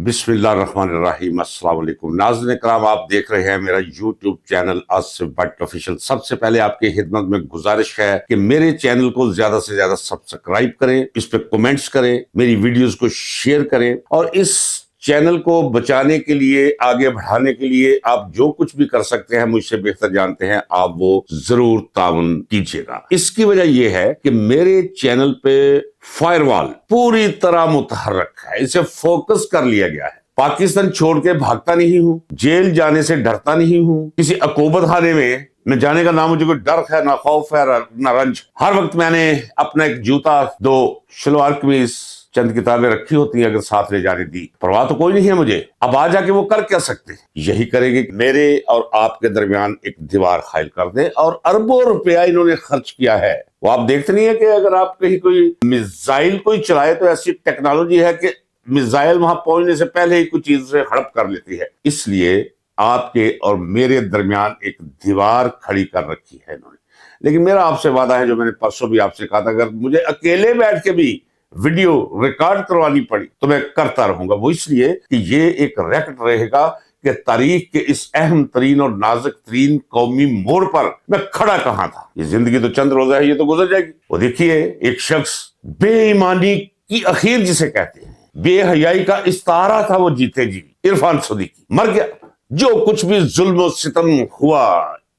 بسم اللہ الرحمن الرحیم۔ السلام علیکم ناظرین کرام، آپ دیکھ رہے ہیں میرا YouTube channel Asif Butt official. سب سے پہلے آپ کی خدمت میں گزارش ہے کہ میرے چینل کو زیادہ سے زیادہ سبسکرائب کریں، اس پہ کومنٹس کریں، میری ویڈیوز کو شیئر کریں، اور اس چینل کو بچانے کے لیے، آگے بڑھانے کے لیے آپ جو کچھ بھی کر سکتے ہیں، مجھ سے بہتر جانتے ہیں، آپ وہ ضرور تعاون کیجیے گا۔ اس کی وجہ یہ ہے کہ میرے چینل پہ فائر وال پوری طرح متحرک ہے، اسے فوکس کر لیا گیا ہے۔ پاکستان چھوڑ کے بھاگتا نہیں ہوں، جیل جانے سے ڈرتا نہیں ہوں، کسی عقوبت خانے میں جانے کا نہ مجھے کوئی ڈر ہے، نہ خوف ہے، نہ رنج۔ ہر وقت میں نے اپنا ایک جوتا، دو شلوار قمیض، چند کتابیں رکھی ہوتی ہیں، اگر ساتھ لے جانے دی پرواہ تو کوئی نہیں ہے مجھے۔ اب آ جا کے وہ کر کیا سکتے ہیں؟ یہی کریں گے کہ میرے اور آپ کے درمیان ایک دیوار قائم کر دیں، اور اربوں روپیہ انہوں نے خرچ کیا ہے۔ وہ آپ دیکھتے نہیں ہے کہ اگر آپ کہیں کوئی میزائل کوئی چلائے تو ایسی ٹیکنالوجی ہے کہ میزائل وہاں پہنچنے سے پہلے ہی کچھ چیز سے ہڑپ کر لیتی ہے۔ اس لیے آپ کے اور میرے درمیان ایک دیوار کھڑی کر رکھی ہے انہوں نے۔ لیکن میرا آپ سے وعدہ ہے، جو میں نے پرسوں بھی آپ سے کہا تھا، اگر مجھے اکیلے بیٹھ کے بھی ویڈیو ریکارڈ کروانی پڑی تو میں کرتا رہوں گا۔ وہ اس لیے کہ یہ ایک ریکارڈ رہے گا کہ تاریخ کے اس اہم ترین اور نازک ترین قومی موڑ پر میں کھڑا کہاں تھا۔ یہ زندگی تو چند روزہ ہے، یہ تو گزر جائے گی۔ وہ دیکھیے، ایک شخص بے ایمانی کی اخیر جسے کہتے ہیں، بے حیائی کا استعارہ تھا وہ جیتے جی، عرفان صدیقی مر گیا۔ جو کچھ بھی ظلم و ستم ہوا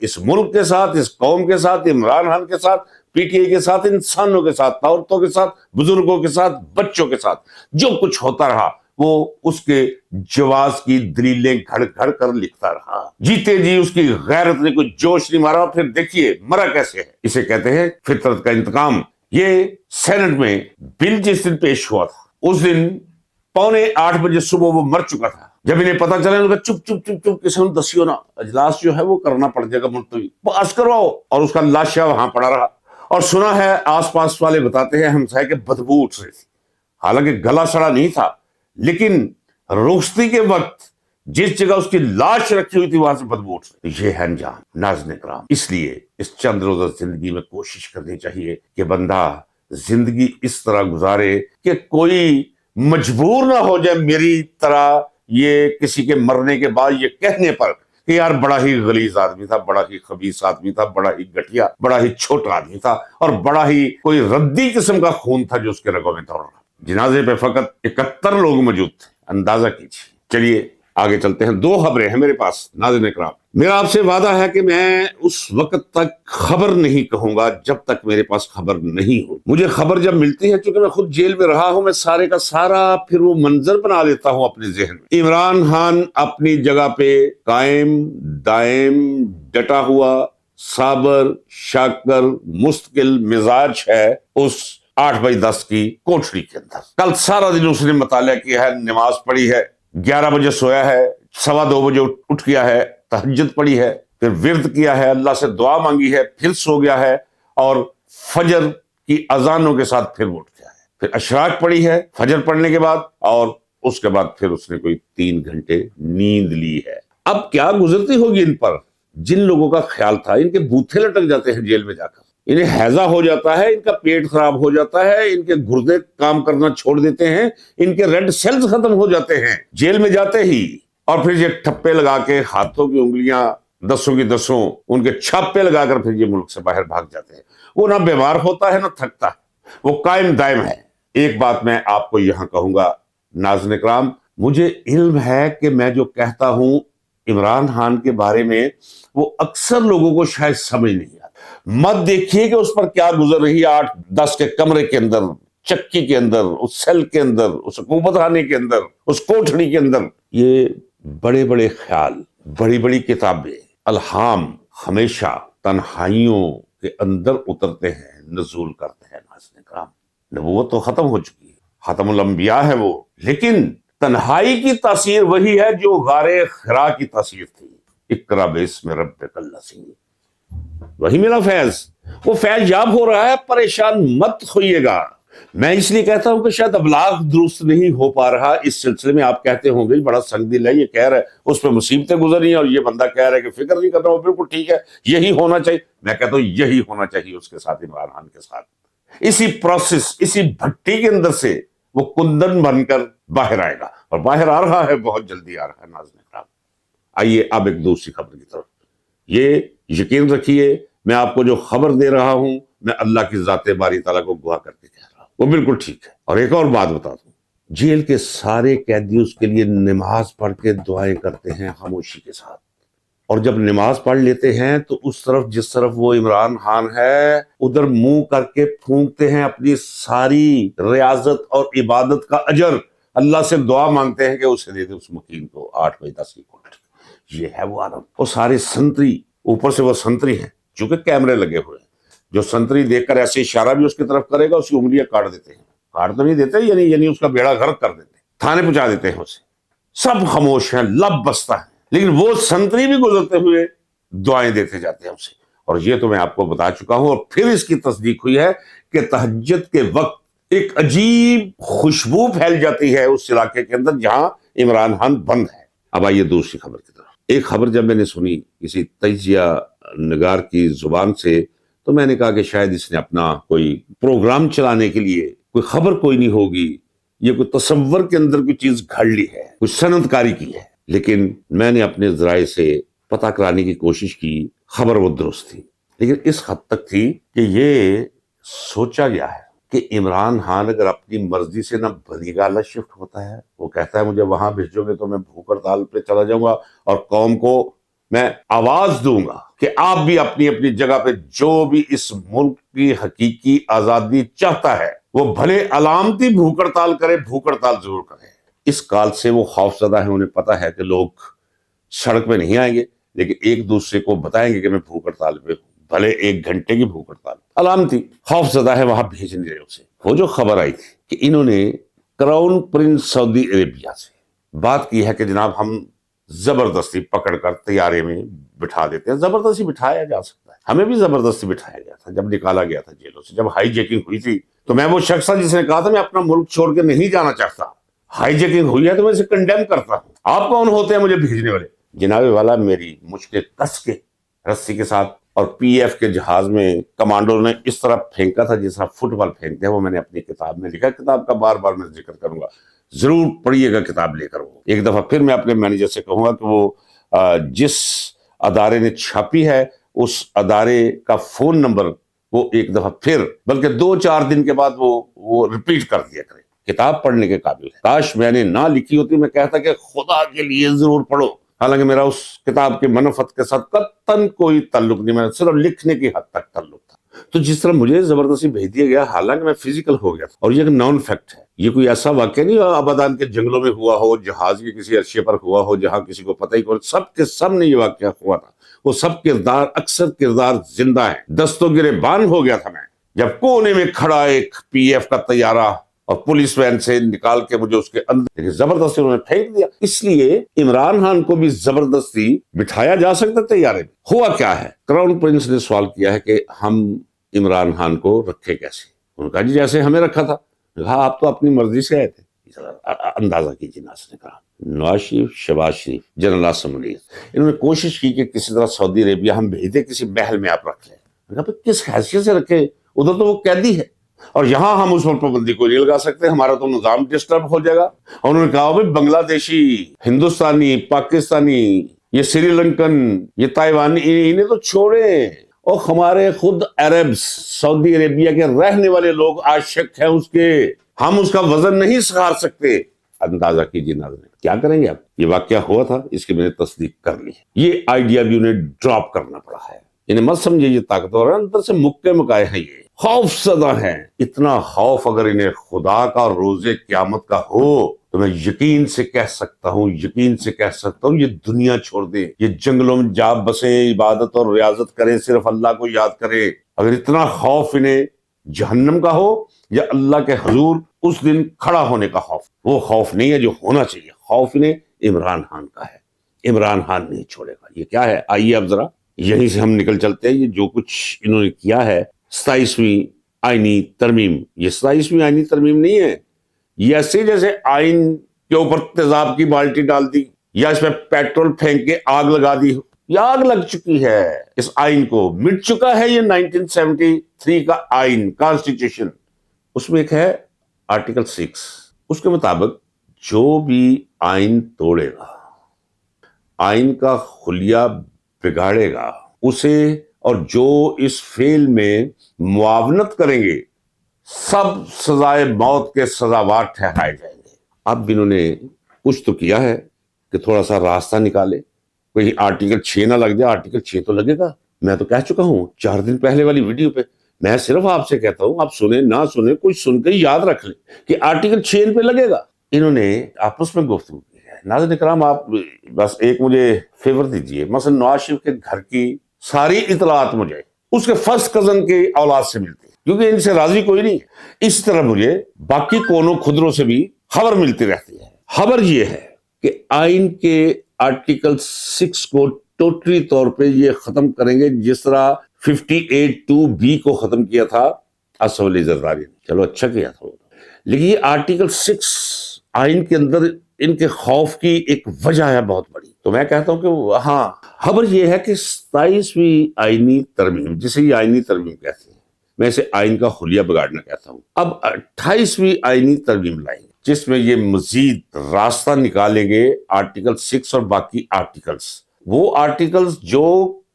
اس ملک کے ساتھ، اس قوم کے ساتھ، عمران خان کے ساتھ، پی ٹی آئی کے ساتھ، انسانوں کے ساتھ، عورتوں کے ساتھ، بزرگوں کے ساتھ، بچوں کے ساتھ، جو کچھ ہوتا رہا وہ اس کے جواز کی دلیلیں گھڑ گھڑ کر لکھتا رہا۔ جیتے جی اس کی غیرت نے کوئی جوش نہیں مارا۔ پھر دیکھیے مرا کیسے ہے۔ اسے کہتے ہیں فطرت کا انتقام۔ یہ سینٹ میں بل جس دن پیش ہوا تھا، اس دن 7:45 صبح وہ مر چکا تھا۔ جب انہیں پتا چلا، انہوں نے کہا چپ چپ چپ چپ، کسی نے دسیو نا، اجلاس جو ہے وہ کرنا پڑ جائے گا ملتوی، پاس کرواؤ۔ اور اس کا لاشا وہاں پڑا رہا، اور سنا ہے آس پاس والے بتاتے ہیں ہمسائے کے بدبو اٹھ رہی تھی۔ حالانکہ گلا سڑا نہیں تھا، لیکن رخصتی کے وقت جس جگہ اس کی لاش رکھی ہوئی تھی وہاں سے بدبو اٹھ رہی تھی۔ یہ ہے انجام ناظرین کرام۔ اس لیے اس چند روزہ زندگی میں کوشش کرنی چاہیے کہ بندہ زندگی اس طرح گزارے کہ کوئی مجبور نہ ہو جائے میری طرح یہ کسی کے مرنے کے بعد یہ کہنے پر کہ یار بڑا ہی غلیظ آدمی تھا، بڑا ہی خبیث آدمی تھا، بڑا ہی گٹھیا، بڑا ہی چھوٹا آدمی تھا، اور بڑا ہی کوئی ردی قسم کا خون تھا جو اس کے رگوں میں دوڑ رہا۔ جنازے پہ فقط 71 لوگ موجود تھے، اندازہ کیجیے۔ چلیے آگے چلتے ہیں۔ 2 خبریں ہیں میرے پاس ناظرین اکرام۔ میرا آپ سے وعدہ ہے کہ میں اس وقت تک خبر نہیں کہوں گا جب تک میرے پاس خبر نہیں ہو۔ مجھے خبر جب ملتی ہے، چونکہ میں خود جیل میں رہا ہوں، میں سارے کا سارا پھر وہ منظر بنا لیتا ہوں اپنے ذہن میں۔ عمران خان اپنی جگہ پہ قائم دائم ڈٹا ہوا، صابر شاکر مستقل مزاج ہے اس 8x10 کی کوٹھڑی کے اندر۔ کل سارا دن اس نے مطالعہ کیا ہے، نماز پڑھی ہے، 11 بجے سویا ہے، 2:15 بجے اٹھ گیا ہے، تہجد پڑھی ہے، پھر ورد کیا ہے، اللہ سے دعا مانگی ہے، پھر سو گیا ہے، اور فجر کی اذانوں کے ساتھ پھر اٹھ گیا ہے، پھر اشراق پڑھی ہے فجر پڑھنے کے بعد، اور اس کے بعد پھر اس نے کوئی 3 گھنٹے نیند لی ہے۔ اب کیا گزرتی ہوگی ان پر، جن لوگوں کا خیال تھا ان کے بوتھے لٹک جاتے ہیں جیل میں جا کر، انہیں ہیضہ ہو جاتا ہے، ان کا پیٹ خراب ہو جاتا ہے، ان کے گردے کام کرنا چھوڑ دیتے ہیں، ان کے ریڈ سیلز ختم ہو جاتے ہیں جیل میں جاتے ہی، اور پھر یہ ٹھپے لگا کے ہاتھوں کی انگلیاں 10 کی 10 ان کے چھاپے لگا کر پھر یہ ملک سے باہر بھاگ جاتے ہیں۔ وہ نہ بیمار ہوتا ہے نہ تھکتا ہے، وہ قائم دائم ہے۔ ایک بات میں آپ کو یہاں کہوں گا ناظرین اکرام، مجھے علم ہے کہ میں جو کہتا ہوں عمران خان کے بارے میں وہ اکثر لوگوں کو شاید سمجھ نہیں آتا۔ مت دیکھیے کہ اس پر کیا گزر رہی ہے 8-10 کے کمرے کے اندر، چکی کے اندر، اس سیل کے اندر، اس حکومت خانے کے اندر، اس کوٹھڑی کے اندر۔ یہ بڑے بڑے خیال، بڑی بڑی کتابیں، الہام ہمیشہ تنہائیوں کے اندر اترتے ہیں، نزول کرتے ہیں ناظرین کرام۔ نبوت تو ختم ہو چکی ہے، ختم الانبیاء ہے وہ، لیکن تنہائی کی تاثیر وہی ہے جو غار حرا کی تاثیر تھی۔ اقرا باسم ربک الذی، وہی میرا فیض، وہ فیض یاب ہو رہا ہے، پریشان مت ہوئیے گا۔ میں اس لیے کہتا ہوں کہ شاید ابلاغ درست نہیں ہو پا رہا اس سلسلے میں۔ آپ کہتے ہوں گے بڑا سنگ دل ہے، یہ کہہ رہا ہے اس پہ مصیبتیں گزر رہی ہیں، اور یہ بندہ کہہ رہا ہے کہ فکر نہیں کرتا، وہ بالکل ٹھیک ہے، یہی ہونا چاہیے۔ میں کہتا ہوں یہی ہونا چاہیے اس کے ساتھ، عمران خان کے ساتھ۔ اسی پروسیس، اسی بھٹی کے اندر سے وہ کندن بن کر باہر آئے گا، اور باہر آ رہا ہے، بہت جلدی آ رہا ہے ناظرین کرام۔ آئیے اب ایک دوسری خبر کی طرف۔ یہ یقین رکھیے میں آپ کو جو خبر دے رہا ہوں میں اللہ کی ذات باری تعالیٰ کو گواہ کر کے کہہ رہا ہوں، وہ بالکل ٹھیک ہے۔ اور ایک اور بات بتا دوں، جیل کے سارے قیدی اس کے لیے نماز پڑھ کے دعائیں کرتے ہیں خاموشی کے ساتھ، اور جب نماز پڑھ لیتے ہیں تو اس طرف جس طرف وہ عمران خان ہے ادھر منہ کر کے پھونکتے ہیں اپنی ساری ریاضت اور عبادت کا اجر، اللہ سے دعا مانگتے ہیں کہ اسے دے دے اس مکین کو 8 بجے 10 کی کوٹ۔ یہ ہے وہ عالم۔ وہ سارے سنتری، اوپر سے وہ سنتری ہیں چونکہ کیمرے لگے ہوئے ہیں، جو سنتری دیکھ کر ایسے اشارہ بھی اس کی طرف کرے گا اس کی انگلیاں کاٹ دیتے ہیں، کاٹ تو نہیں دیتے یعنی اس کا بیڑا غرق کر دیتے ہیں، تھانے پہنچا دیتے ہیں اسے۔ سب خاموش ہیں، لب بستہ ہے، لیکن وہ سنتری بھی گزرتے ہوئے دعائیں دیتے جاتے ہیں اسے۔ اور یہ تو میں آپ کو بتا چکا ہوں، اور پھر اس کی تصدیق ہوئی ہے کہ تہجد کے وقت ایک عجیب خوشبو پھیل جاتی ہے اس علاقے کے اندر جہاں عمران خان بند ہے۔ اب آئیے دوسری خبر کی طرف۔ ایک خبر جب میں نے سنی کسی تجزیہ نگار کی زبان سے تو میں نے کہا کہ شاید اس نے اپنا کوئی پروگرام چلانے کے لیے کوئی خبر کوئی نہیں ہوگی، یہ کوئی تصور کے اندر کوئی چیز گھڑ لی ہے، کوئی صنعت کاری کی ہے۔ لیکن میں نے اپنے ذرائع سے پتہ کرانے کی کوشش کی، خبر وہ درست تھی، لیکن اس حد تک تھی کہ یہ سوچا گیا ہے کہ عمران خان اگر اپنی مرضی سے نہ بنگالہ شفٹ ہوتا ہے، وہ کہتا ہے مجھے وہاں بھیجو گے تو میں بھوک ہڑتال پہ چلا جاؤں گا اور قوم کو میں آواز دوں گا کہ آپ بھی اپنی اپنی جگہ پہ جو بھی اس ملک کی حقیقی آزادی چاہتا ہے وہ بھلے علامتی بھوک ہڑتال کرے، بھوک ہڑتال ضرور کرے۔ اس کال سے وہ خوف زدہ ہیں، انہیں پتہ ہے کہ لوگ سڑک پہ نہیں آئیں گے لیکن ایک دوسرے کو بتائیں گے کہ میں بھوک ہڑتال پہ ہوں، بھلے 1 گھنٹے کی بھوک ہڑتال، علامتی خوف زدہ ہے، وہاں بھیج نہیں رہے اسے۔ وہ جو خبر آئی تھی کہ انہوں نے کراؤن پرنس سعودی عربیہ سے بات کی ہے کہ جناب ہم زبردستی پکڑ کر طیارے میں بٹھا دیتے ہیں، زبردستی بٹھایا جا سکتا ہے، ہمیں بھی زبردستی بٹھایا گیا تھا جب نکالا گیا تھا جیلوں سے، جب ہائی جیکنگ ہوئی تھی تو میں وہ شخص تھا جس نے کہا تھا میں اپنا ملک چھوڑ کے نہیں جانا چاہتا، ہائی جیکنگ ہوئی ہے تو میں اسے کنڈیم کرتا ہوں، آپ کون ہوتے ہیں مجھے بھیجنے والے؟ جناب والا میری مجھ کے کس کے رسی کے ساتھ اور پی ایف کے جہاز میں کمانڈو نے اس طرح پھینکا تھا جس طرح فٹ بال پھینکتے ہیں، وہ میں نے اپنی کتاب میں لکھا، کتاب کا بار بار میں ذکر کروں گا، ضرور پڑھیے گا کتاب لے کر۔ وہ ایک دفعہ پھر میں اپنے مینیجر سے کہوں گا کہ وہ جس ادارے نے چھاپی ہے اس ادارے کا فون نمبر وہ ایک دفعہ پھر بلکہ 2-4 دن کے بعد وہ ریپیٹ کر دیا کرے، کتاب پڑھنے کے قابل ہے۔ کاش میں نے نہ لکھی ہوتی، میں کہتا کہ خدا کے لیے ضرور پڑھو، حالانکہ میرا اس کتاب کی منفعت کے ساتھ قطعاً کوئی تعلق نہیں، میں صرف لکھنے کی حد تک تعلق تھا۔ تو جس طرح مجھے زبردستی بھیج دیا گیا، حالانکہ میں فزیکل ہو گیا تھا، اور یہ ایک نان فیکٹ ہے، یہ کوئی ایسا واقعہ نہیں آبادان کے جنگلوں میں ہوا ہو، جہاز کے کسی عرصے پر ہوا ہو جہاں کسی کو پتہ ہی کو، سب کے سب نے یہ واقعہ ہوا تھا، وہ سب کردار، اکثر کردار زندہ ہیں۔ دستوں گریبان ہو گیا تھا میں جب کونے میں کھڑا ایک پی ایف کا طیارہ اور پولیس وین سے نکال کے مجھے اس کے اندر زبردستی انہوں نے پھینک دیا۔ اس لیے عمران خان کو بھی زبردستی بٹھایا جا سکتا طیارے میں۔ ہوا کیا ہے، کراؤن پرنس نے سوال کیا ہے کہ ہم عمران خان کو رکھے کیسے؟ انہوں نے کہا جی جیسے ہمیں رکھا تھا۔ کہا آپ تو اپنی مرضی سے آئے تھے، اندازہ کیجیے۔ ناصر نے کہا نواز شریف، شہباز شریف، جنرل عاصم منیر، انہوں نے کوشش کی کہ کسی طرح سعودی عربیہ ہم بھیج دیں، کسی محل میں آپ رکھ لیں۔ کہا کس حیثیت سے رکھے، ادھر تو وہ قیدی ہے اور یہاں ہم اس پر پابندی کو نہیں لگا سکتے، ہمارا تو نظام ڈسٹرب ہو جائے گا۔ اور انہوں نے کہا بھائی بنگلہ دیشی، ہندوستانی، پاکستانی، یہ سری لنکن، یہ تائیوانی، انہیں تو چھوڑیں، اور ہمارے خود عرب سعودی عربیہ کے رہنے والے لوگ عاشق ہیں اس کے، ہم اس کا وزن نہیں سکھار سکتے۔ اندازہ کیجیے ناظرین کیا کریں گے اب۔ یہ واقعہ ہوا تھا، اس کی میں نے تصدیق کر لی ہے، یہ آئیڈیا بھی انہیں ڈراپ کرنا پڑا ہے۔ انہیں مت سمجھے یہ طاقتور ہے، اندر سے مکے مکائے ہیں، یہ خوف زدہ ہیں۔ اتنا خوف اگر انہیں خدا کا اور روز قیامت کا ہو تو میں یقین سے کہہ سکتا ہوں یہ دنیا چھوڑ دیں، یہ جنگلوں میں جا بسیں، عبادت اور ریاضت کریں، صرف اللہ کو یاد کریں۔ اگر اتنا خوف انہیں جہنم کا ہو یا اللہ کے حضور اس دن کھڑا ہونے کا خوف، وہ خوف نہیں ہے جو ہونا چاہیے۔ خوف انہیں عمران خان کا ہے، عمران خان نہیں چھوڑے گا۔ یہ کیا ہے، آئیے اب ذرا یہیں سے ہم نکل چلتے ہیں۔ یہ جو کچھ انہوں نے کیا ہے 27ویں آئینی ترمیم، یہ 27ویں آئینی ترمیم نہیں ہے، یہ ایسے جیسے آئین کے اوپر تیزاب کی بالٹی ڈال دی یا اس میں پیٹرول پھینک کے آگ لگا دی، یہ آگ لگ چکی ہے، اس آئین کو مٹ چکا ہے۔ یہ 1973 کا آئین، کانسٹیٹیوشن، اس میں ایک ہے آرٹیکل 6 اس کے مطابق جو بھی آئین توڑے گا، آئین کا خلیہ بگاڑے گا، اسے اور جو اس فعل میں معاونت کریں گے سب سزائے موت کے سزاوار ٹھہرائے جائیں گے۔ اب انہوں نے کچھ تو کیا ہے کہ تھوڑا سا راستہ نکالے، کوئی آرٹیکل 6 نہ لگ جائے۔ آرٹیکل 6 تو لگے گا، میں تو کہہ چکا ہوں 4 دن پہلے والی ویڈیو پہ۔ میں صرف آپ سے کہتا ہوں، آپ سنیں نہ سنیں، کچھ سن کے یاد رکھ لیں کہ آرٹیکل 6 ان پہ لگے گا۔ انہوں نے آپس میں گفتگو کی ہے۔ ناظرین کرام، آپ بس ایک مجھے فیور دیجئے، مثلا نواز شریف کے گھر کی ساری اطلاعات مجھے اس کے فرسٹ کزن کے اولاد سے ملتی ہے، کیونکہ ان سے راضی کوئی نہیں ہے۔ اس طرح مجھے باقی کونوں خدروں سے بھی خبر ملتی رہتی ہے۔ خبر یہ ہے کہ آئین کے آرٹیکل 6 کو ٹوٹلی طور پہ یہ ختم کریں گے، جس طرح 58(2)B کو ختم کیا تھا اسد علی زرداری نے۔ چلو اچھا کیا تھا، لیکن یہ آرٹیکل 6 آئین کے اندر ان کے خوف کی ایک وجہ ہے بہت بڑی۔ تو میں کہتا ہوں کہ ہاں، خبر یہ ہے کہ 27ویں آئینی ترمیم، جسے یہ آئینی ترمیم کہتے ہیں، میں اسے آئین کا خلیہ بگاڑنا کہتا ہوں، اب 28ویں آئینی ترمیم لائیں گے، جس میں یہ مزید راستہ نکالیں گے آرٹیکل 6 اور باقی آرٹیکلز، وہ آرٹیکلز جو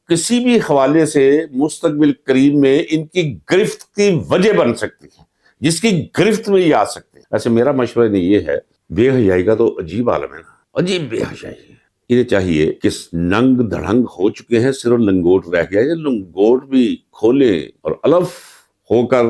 کسی بھی حوالے سے مستقبل قریب میں ان کی گرفت کی وجہ بن سکتی ہے، جس کی گرفت میں یہ آ سکتے ہیں۔ ایسے میرا مشورہ نہیں یہ ہے، بے حیائی کا تو عجیب عالم ہے نا، عجیب بے حیائی ہے۔ انہیں چاہیے کہ ننگ دھڑنگ ہو چکے ہیں، صرف لنگوٹ رہ گیا ہے، لنگوٹ بھی کھولیں اور الف ہو کر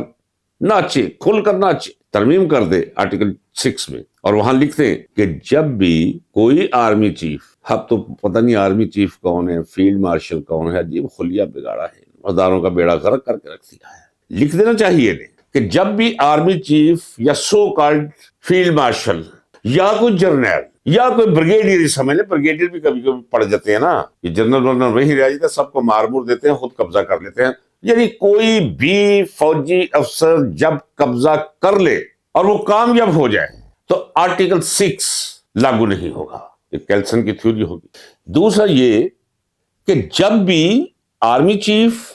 ناچے، کھل کر ناچے، ترمیم کر دے آرٹیکل 6 میں، اور وہاں لکھتے ہیں کہ جب بھی کوئی آرمی چیف، اب تو پتہ نہیں آرمی چیف کون ہے، فیلڈ مارشل کون ہے، عجیب خلیہ بگاڑا ہے، ہزاروں کا بیڑا غرق کر کے رکھ دیا ہے۔ لکھ دینا چاہیے کہ جب بھی آرمی چیف یا سو کالڈ فیلڈ مارشل یا کوئی جرنیل یا کوئی بریگیڈیئر، سمجھ لیں بریگیڈیئر بھی کبھی کبھی پڑ جاتے ہیں نا، یہ جنرل ورنر وہی رہ جاتے ہیں، سب کو مار مور دیتے ہیں، خود قبضہ کر لیتے ہیں، یعنی کوئی بھی فوجی افسر جب قبضہ کر لے اور وہ کامیاب ہو جائے تو آرٹیکل 6 لاگو نہیں ہوگا، یہ کیلسن کی تھیوری ہوگی۔ دوسرا یہ کہ جب بھی آرمی چیف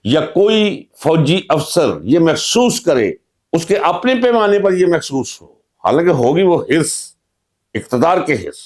یا کوئی فوجی افسر یہ محسوس کرے، اس کے اپنے پیمانے پر یہ محسوس ہو، حالانکہ ہوگی وہ حرص، اقتدار کے حرص،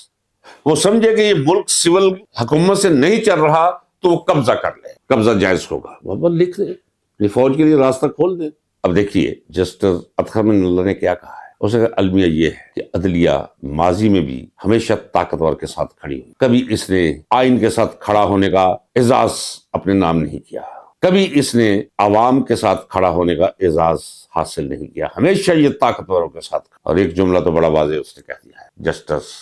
وہ سمجھے کہ یہ ملک سول حکومت سے نہیں چل رہا تو وہ قبضہ کر لے، قبضہ جائز ہوگا، وہ لکھ دے، یہ فوج کے لیے راستہ کھول دے۔ اب دیکھیے جسٹس اطہر من اللہ نے کیا کہا ہے، اس کا المیہ یہ ہے کہ عدلیہ ماضی میں بھی ہمیشہ طاقتور کے ساتھ کھڑی ہوئی، کبھی اس نے آئین کے ساتھ کھڑا ہونے کا اعزاز اپنے نام نہیں کیا، کبھی اس نے عوام کے ساتھ کھڑا ہونے کا اعزاز حاصل نہیں کیا، ہمیشہ یہ طاقتوروں کے ساتھ۔ اور ایک جملہ تو بڑا واضح اس نے کہہ دیا ہے جسٹس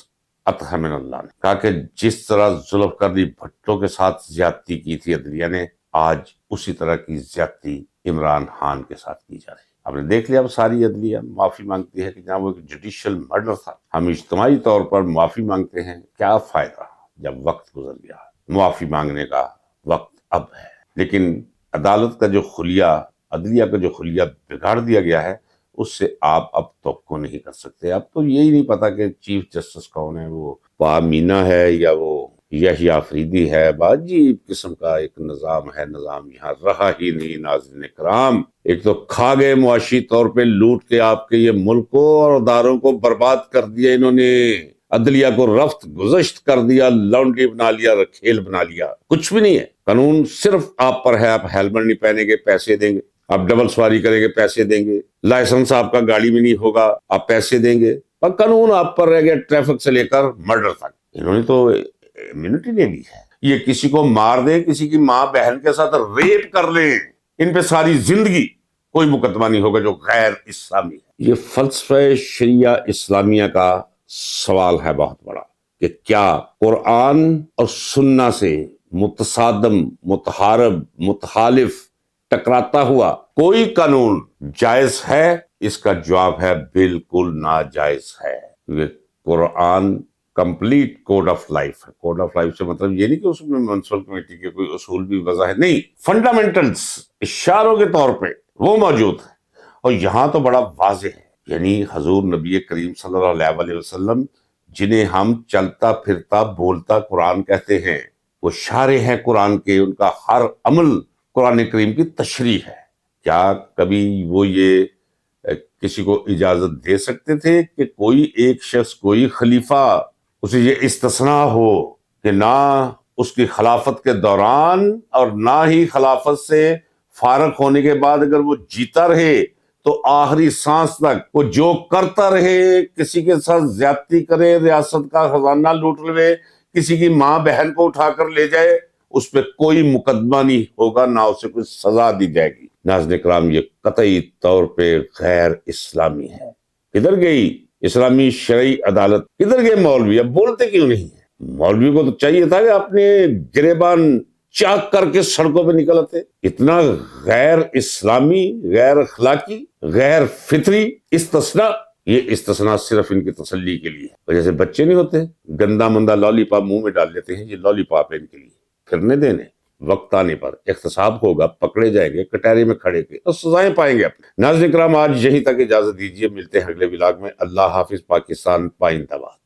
اطہر من اللہ نے، کہا کہ جس طرح ذوالفقار علی بھٹو کے ساتھ زیادتی کی تھی عدلیہ نے، آج اسی طرح کی زیادتی عمران خان کے ساتھ کی جا رہی ہے۔ آپ نے دیکھ لیا، اب ساری عدلیہ معافی مانگتی ہے کہ جہاں وہ ایک جوڈیشل مرڈر تھا، ہم اجتماعی طور پر معافی مانگتے ہیں، کیا فائدہ جب وقت گزر گیا، معافی مانگنے کا وقت اب ہے۔ لیکن عدالت کا جو خلیہ، عدلیہ کا جو خلیہ بگاڑ دیا گیا ہے، اس سے آپ اب توقع نہیں کر سکتے۔ اب تو یہی نہیں پتا کہ چیف جسٹس کون ہے، وہ پا مینا ہے یا وہ یحییٰ آفریدی ہے، عجیب قسم کا ایک نظام ہے، نظام یہاں رہا ہی نہیں۔ ناظرین کرام، ایک تو کھا گئے معاشی طور پہ لوٹ کے آپ کے یہ ملک کو اور اداروں کو برباد کر دیا انہوں نے، عدلیہ کو رفت گزشت کر دیا، لانڈری بنا لیا، رکھیل بنا لیا، کچھ بھی نہیں ہے۔ قانون صرف آپ پر ہے، آپ ہیلمٹ نہیں پہنیں گے پیسے دیں گے، آپ ڈبل سواری کریں گے پیسے دیں گے، لائسنس آپ کا گاڑی میں نہیں ہوگا آپ پیسے دیں گے، اور قانون آپ پر رہ گیا ٹریفک سے لے کر مرڈر تک۔ انہوں نے تو امیونٹی لے لی ہے، یہ کسی کو مار دیں، کسی کی ماں بہن کے ساتھ ریپ کر لیں، ان پہ ساری زندگی کوئی مقدمہ نہیں ہوگا جو غیر اسلامی ہے۔ یہ فلسفہ شریعہ اسلامیہ کا سوال ہے بہت بڑا کہ کیا قرآن اور سنہ سے متصادم، متحارب، متخالف، ٹکراتا ہوا کوئی قانون جائز ہے؟ اس کا جواب ہے بالکل ناجائز ہے، کیونکہ قرآن کمپلیٹ کوڈ آف لائف ہے۔ کوڈ آف لائف سے مطلب یہ نہیں کہ اس میں میونسپل کمیٹی کے کوئی اصول بھی وضع ہے، نہیں، فنڈامنٹلز اشاروں کے طور پہ وہ موجود ہے، اور یہاں تو بڑا واضح ہے، یعنی حضور نبی کریم صلی اللہ علیہ وسلم جنہیں ہم چلتا پھرتا بولتا قرآن کہتے ہیں، وہ شارح ہیں قرآن کے، ان کا ہر عمل قرآن کریم کی تشریح ہے۔ کیا کبھی وہ یہ کسی کو اجازت دے سکتے تھے کہ کوئی ایک شخص، کوئی خلیفہ، اسے یہ استثناء ہو کہ نہ اس کی خلافت کے دوران اور نہ ہی خلافت سے فارغ ہونے کے بعد اگر وہ جیتا رہے تو آخری سانس تک وہ جو کرتا رہے، کسی کے ساتھ زیادتی کرے، ریاست کا خزانہ لوٹ لے، کسی کی ماں بہن کو اٹھا کر لے جائے، اس پہ کوئی مقدمہ نہیں ہوگا، نہ اسے کوئی سزا دی جائے گی۔ ناظرین کرام، یہ قطعی طور پہ غیر اسلامی ہے۔ کدھر گئی اسلامی شرعی عدالت؟ کدھر گئے مولوی؟ اب بولتے کیوں نہیں ہیں؟ مولوی کو تو چاہیے تھا کہ اپنے گریبان چاک کر کے سڑکوں پہ نکل آتے۔ اتنا غیر اسلامی، غیر اخلاقی، غیر فطری استثناء، یہ استثناء صرف ان کی تسلی کے لیے۔ اور جیسے بچے نہیں ہوتے گندا مندہ لالی پاپ منہ میں ڈال لیتے ہیں، یہ لالی پاپ ہے ان کے لیے، پھرنے دینے، وقت آنے پر احتساب ہوگا، پکڑے جائیں گے، کٹہرے میں کھڑے کے اور سزائیں پائیں گے اپنے۔ ناظرین کرام، آج یہیں تک اجازت دیجیے، ملتے ہیں اگلے ولاگ میں۔ اللہ حافظ، پاکستان پائندہ باد۔